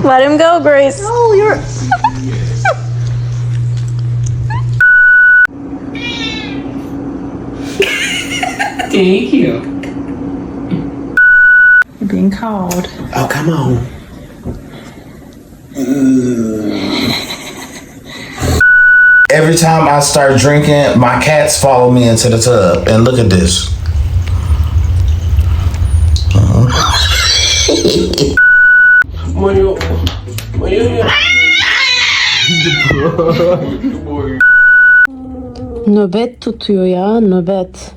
Let him go, Grace. Oh, you're... Thank you. You're being called. Oh, come on. Every time I start drinking, my cats follow me into the tub. And look at this. Nöbet tutuyor ya, nöbet.